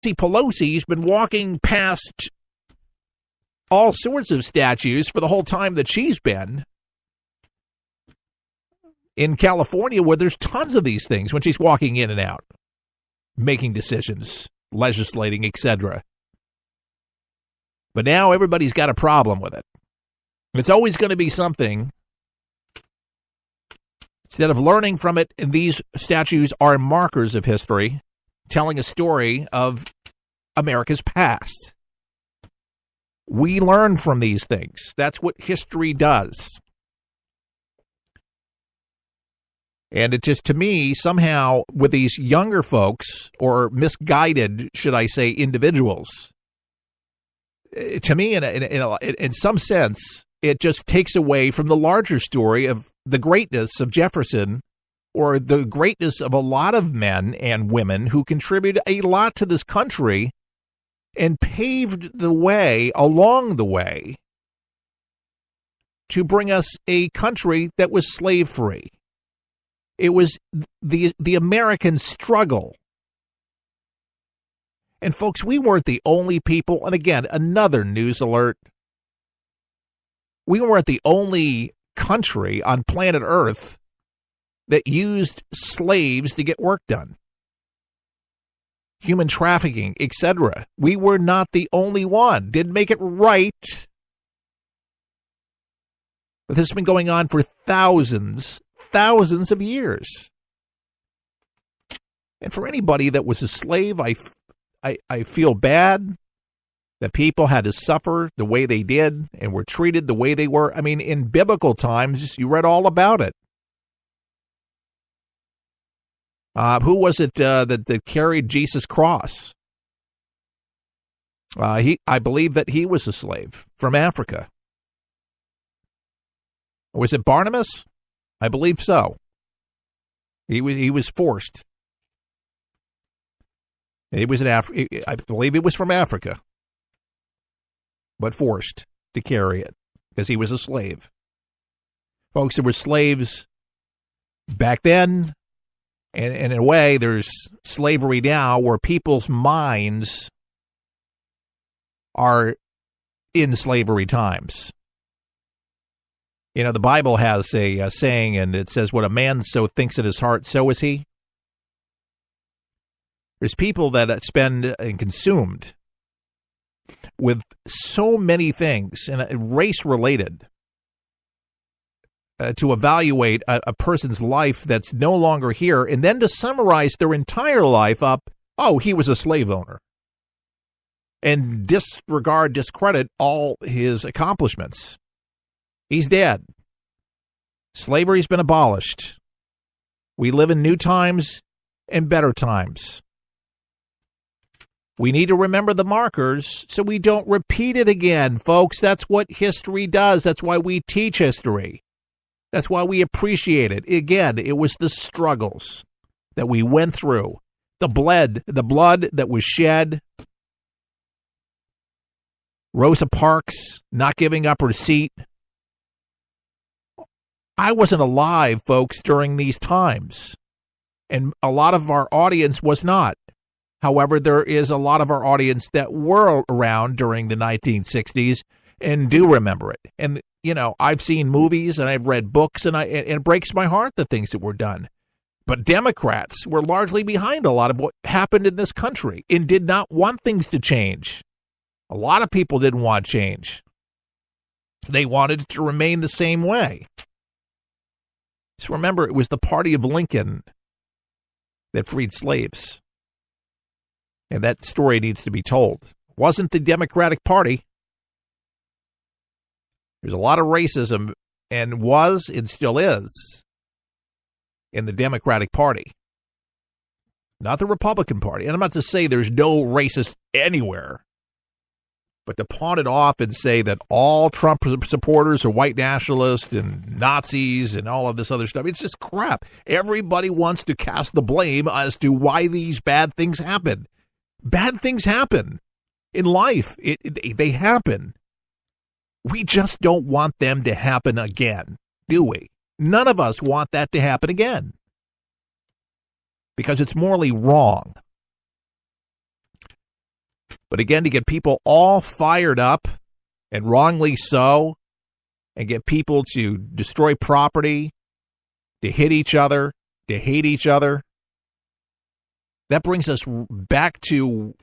Nancy Pelosi's been walking past all sorts of statues for the whole time that she's been in California, where there's tons of these things when she's walking in and out, making decisions, legislating, etc. But now everybody's got a problem with it. It's always going to be something. Instead of learning from it, these statues are markers of history, telling a story of America's past. We learn from these things. That's what history does. And it just, to me, somehow, with these younger folks, or misguided, should I say, individuals, to me, in some sense, it just takes away from the larger story of the greatness of Jefferson, or the greatness of a lot of men and women who contributed a lot to this country and paved the way along the way to bring us a country that was slave-free. It was the American struggle. And folks, we weren't the only people, and again, another news alert. We weren't the only country on planet Earth that used slaves to get work done. Human trafficking, etc. We were not the only one. Didn't make it right. But this has been going on for thousands of years. And for anybody that was a slave, I feel bad that people had to suffer the way they did and were treated the way they were. I mean, in biblical times, you read all about it. Who was it that carried Jesus' cross? I believe that he was a slave from Africa. Was it Barnabas? I believe so. He was forced. He was I believe he was from Africa, but forced to carry it because he was a slave. Folks, there were slaves back then, and in a way, there's slavery now where people's minds are in slavery times. You know, the Bible has a saying, and it says, what a man so thinks in his heart, so is he. There's people that spend and consumed with so many things, and race-related, to evaluate a person's life that's no longer here, and then to summarize their entire life up, oh, he was a slave owner, and discredit all his accomplishments. He's dead. Slavery's been abolished. We live in new times and better times. We need to remember the markers so we don't repeat it again, folks. That's what history does. That's why we teach history. That's why we appreciate it. Again, it was the struggles that we went through, the blood that was shed. Rosa Parks not giving up her seat. I wasn't alive, folks, during these times, and a lot of our audience was not. However, there is a lot of our audience that were around during the 1960s and do remember it. And, you know, I've seen movies and I've read books, and it breaks my heart, the things that were done. But Democrats were largely behind a lot of what happened in this country and did not want things to change. A lot of people didn't want change. They wanted it to remain the same way. Just remember, it was the party of Lincoln that freed slaves. And that story needs to be told. It wasn't the Democratic Party. There's a lot of racism, and was and still is, in the Democratic Party. Not the Republican Party. And I'm not to say there's no racist anywhere. But to pawn it off and say that all Trump supporters are white nationalists and Nazis and all of this other stuff, it's just crap. Everybody wants to cast the blame as to why these bad things happen. Bad things happen in life. They happen. We just don't want them to happen again, do we? None of us want that to happen again because it's morally wrong. But again, to get people all fired up, and wrongly so, and get people to destroy property, to hit each other, to hate each other, that brings us back to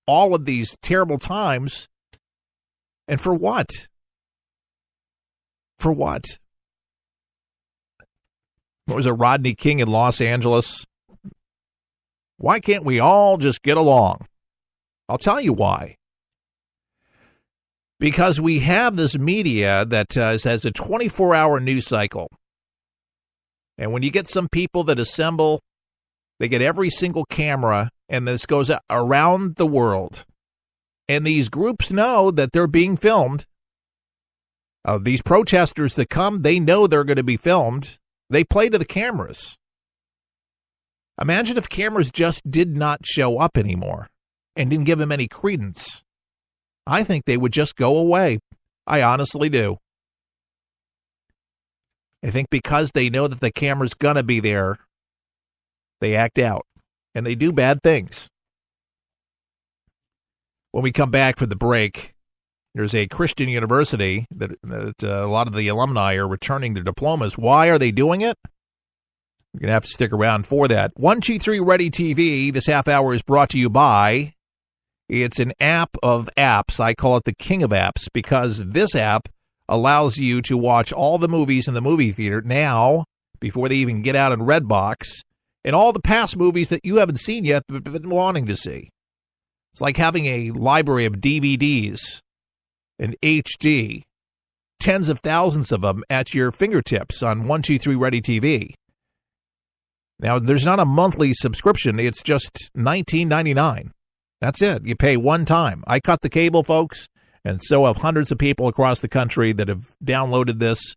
all of these terrible times. And for what? For what? What was it, Rodney King in Los Angeles? Why can't we all just get along? I'll tell you why. Because we have this media that has a 24-hour news cycle. And when you get some people that assemble, they get every single camera, and this goes around the world. And these groups know that they're being filmed. These protesters that come, they know they're going to be filmed. They play to the cameras. Imagine if cameras just did not show up anymore and didn't give them any credence. I think they would just go away. I honestly do. I think because they know that the camera's going to be there, they act out and they do bad things. When we come back from the break, there's a Christian university that a lot of the alumni are returning their diplomas. Why are they doing it? You're going to have to stick around for that. 123 Ready TV, this half hour is brought to you by, it's an app of apps. I call it the king of apps because this app allows you to watch all the movies in the movie theater now, before they even get out in Redbox, and all the past movies that you haven't seen yet but been wanting to see. It's like having a library of DVDs and HD, tens of thousands of them at your fingertips on 123 Ready TV. Now, there's not a monthly subscription. It's just $19.99. That's it. You pay one time. I cut the cable, folks, and so have hundreds of people across the country that have downloaded this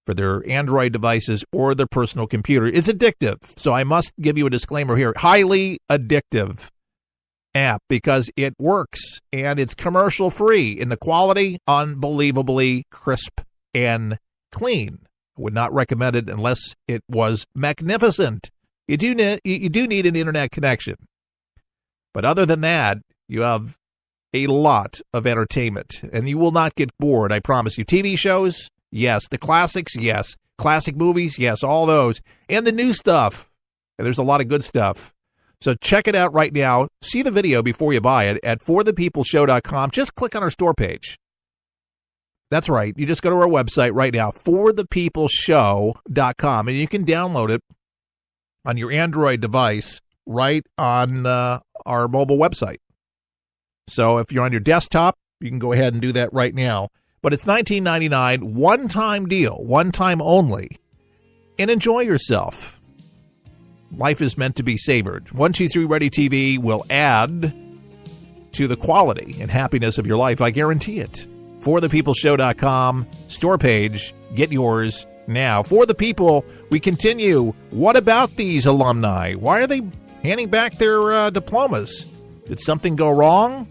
for their Android devices or their personal computer. It's addictive, so I must give you a disclaimer here. Highly addictive app because it works and it's commercial free, and the quality unbelievably crisp and clean. I would not recommend it unless it was magnificent. You do need an internet connection, but other than that, you have a lot of entertainment and you will not get bored. I promise you. TV shows, yes. The classics, yes. Classic movies, yes. All those, and the new stuff. And there's a lot of good stuff. So check it out right now. See the video before you buy it at forthepeopleshow.com. Just click on our store page. That's right. You just go to our website right now, forthepeopleshow.com, and you can download it on your Android device right on our mobile website. So if you're on your desktop, you can go ahead and do that right now. But it's $19.99, one-time deal, one time only, and enjoy yourself. Life is meant to be savored. 123 Ready TV will add to the quality and happiness of your life. I guarantee it. ForThePeopleShow.com, store page. Get yours now. For the People, we continue. What about these alumni? Why are they handing back their diplomas? Did something go wrong?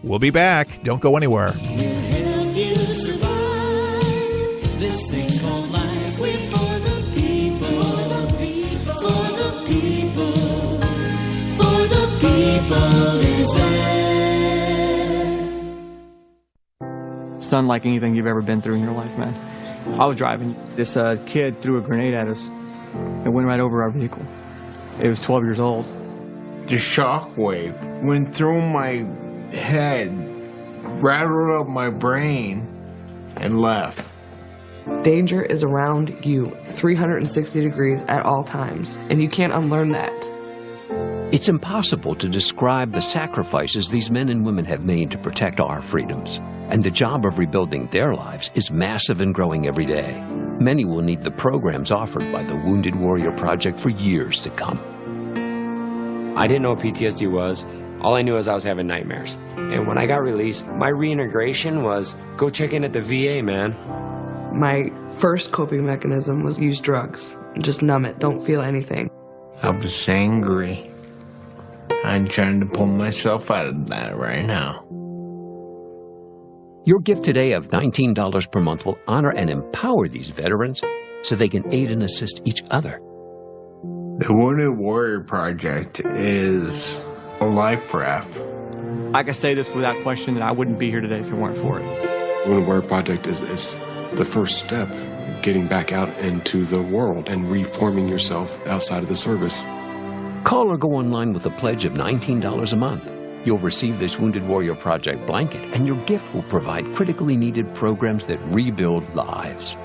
We'll be back. Don't go anywhere. We'll help you survive this thing called life. We're for the people. For the people. For the people. For the people is there. It's unlike anything you've ever been through in your life, man. I was driving. This kid threw a grenade at us and went right over our vehicle. It was 12 years old. The shockwave went through my head, rattled up my brain, and left. Danger is around you 360 degrees at all times, and you can't unlearn that. It's impossible to describe the sacrifices these men and women have made to protect our freedoms. And the job of rebuilding their lives is massive and growing every day. Many will need the programs offered by the Wounded Warrior Project for years to come. I didn't know what PTSD was. All I knew was I was having nightmares. And when I got released, my reintegration was go check in at the VA, man. My first coping mechanism was use drugs. Just numb it, don't feel anything. I was angry. I'm trying to pull myself out of that right now. Your gift today of $19 per month will honor and empower these veterans so they can aid and assist each other. The Wounded Warrior Project is a life raft I can say this without question that I wouldn't be here today if it weren't for it. Women Wear Project is the first step, getting back out into the world and reforming yourself outside of the service. Call or go online with a pledge of $19 a month. You'll receive this Wounded Warrior Project blanket, and your gift will provide critically needed programs that rebuild lives.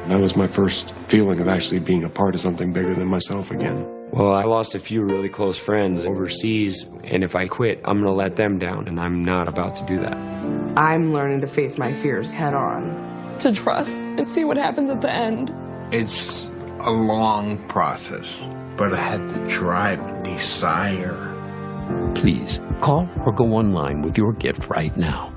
That was my first feeling of actually being a part of something bigger than myself again. Well, I lost a few really close friends overseas, and if I quit, I'm going to let them down, and I'm not about to do that. I'm learning to face my fears head on. To trust and see what happens at the end. It's a long process, but I had the drive and desire. Please call or go online with your gift right now.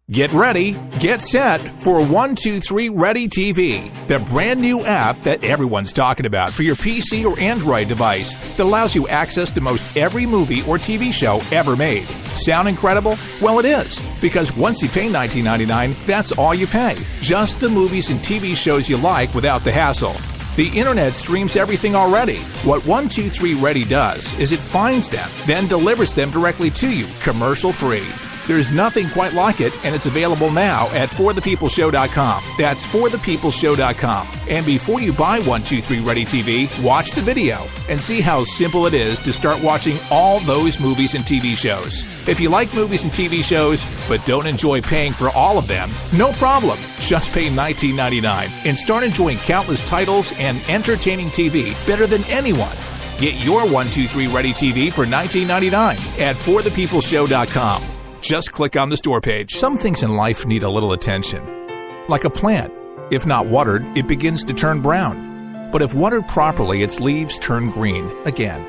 Get ready, get set for 123 Ready TV, the brand new app that everyone's talking about for your PC or Android device that allows you access to most every movie or TV show ever made. Sound incredible? Well, it is, because once you pay $19.99, that's all you pay. Just the movies and TV shows you like without the hassle. The internet streams everything already. What 123 Ready does is it finds them, then delivers them directly to you, commercial-free. There's nothing quite like it, and it's available now at forthepeopleshow.com. That's forthepeopleshow.com. And before you buy 123 Ready TV, watch the video and see how simple it is to start watching all those movies and TV shows. If you like movies and TV shows, but don't enjoy paying for all of them, no problem. Just pay $19.99 and start enjoying countless titles and entertaining TV better than anyone. Get your 123 Ready TV for $19.99 at forthepeopleshow.com. Just click on the store page. Some things in life need a little attention. Like a plant. If not watered, it begins to turn brown. But if watered properly, its leaves turn green again.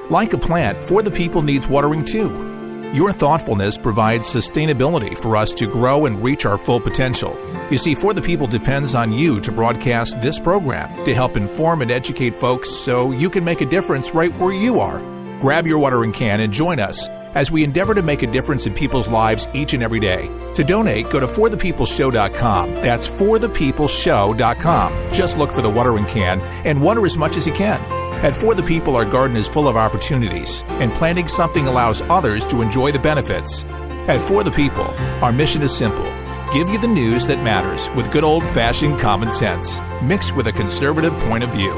Like a plant, For the People needs watering too. Your thoughtfulness provides sustainability for us to grow and reach our full potential. You see, For the People depends on you to broadcast this program to help inform and educate folks so you can make a difference right where you are. Grab your watering can and join us as we endeavor to make a difference in people's lives each and every day. To donate, go to forthepeopleshow.com. That's forthepeopleshow.com. Just look for the watering can and water as much as you can. At For the People, our garden is full of opportunities, and planting something allows others to enjoy the benefits. At For the People, our mission is simple. Give you the news that matters with good old-fashioned common sense, mixed with a conservative point of view.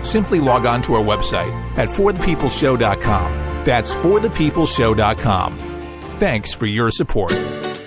Simply log on to our website at forthepeopleshow.com. That's forthepeopleshow.com. Thanks for your support.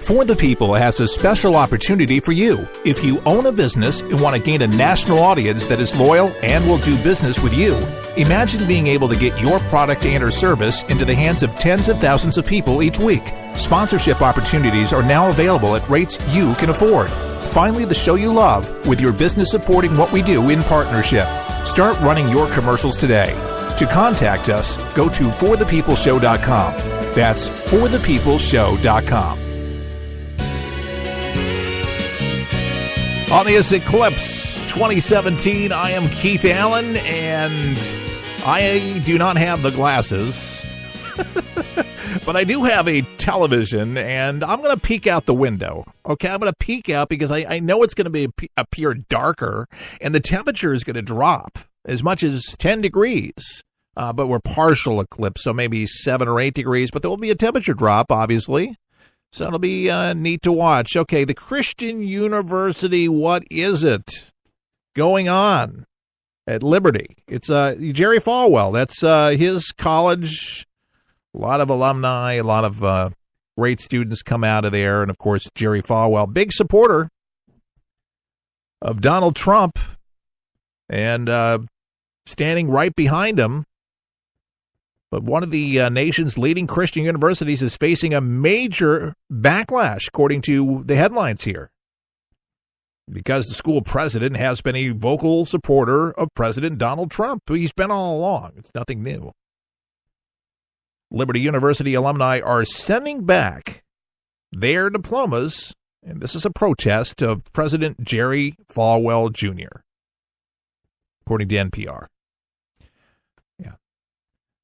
For the People has a special opportunity for you. If you own a business and want to gain a national audience that is loyal and will do business with you, imagine being able to get your product and or service into the hands of tens of thousands of people each week. Sponsorship opportunities are now available at rates you can afford. Finally, the show you love, with your business supporting what we do in partnership. Start running your commercials today. To contact us, go to forthepeopleshow.com. That's forthepeopleshow.com. On this Eclipse 2017, I am Keith Allen, and I do not have the glasses, but I do have a television, and I'm going to peek out the window. Okay, I'm going to peek out because I know it's going to appear darker, and the temperature is going to drop as much as 10 degrees. But we're partial eclipse, so maybe 7 or 8 degrees, but there will be a temperature drop, obviously. So it'll be neat to watch. Okay, the Christian University, what is it going on at Liberty? It's Jerry Falwell. That's his college. A lot of alumni, a lot of great students come out of there. And, of course, Jerry Falwell, big supporter of Donald Trump and standing right behind him. But one of the nation's leading Christian universities is facing a major backlash, according to the headlines here, because the school president has been a vocal supporter of President Donald Trump. He's been all along. It's nothing new. Liberty University alumni are sending back their diplomas, and this is a protest of President Jerry Falwell Jr., according to NPR.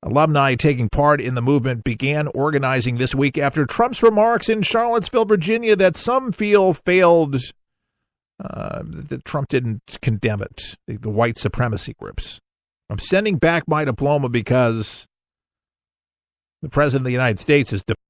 Alumni taking part in the movement began organizing this week after Trump's remarks in Charlottesville, Virginia, that some feel failed, that Trump didn't condemn it, the white supremacy groups. I'm sending back my diploma because the President of the United States has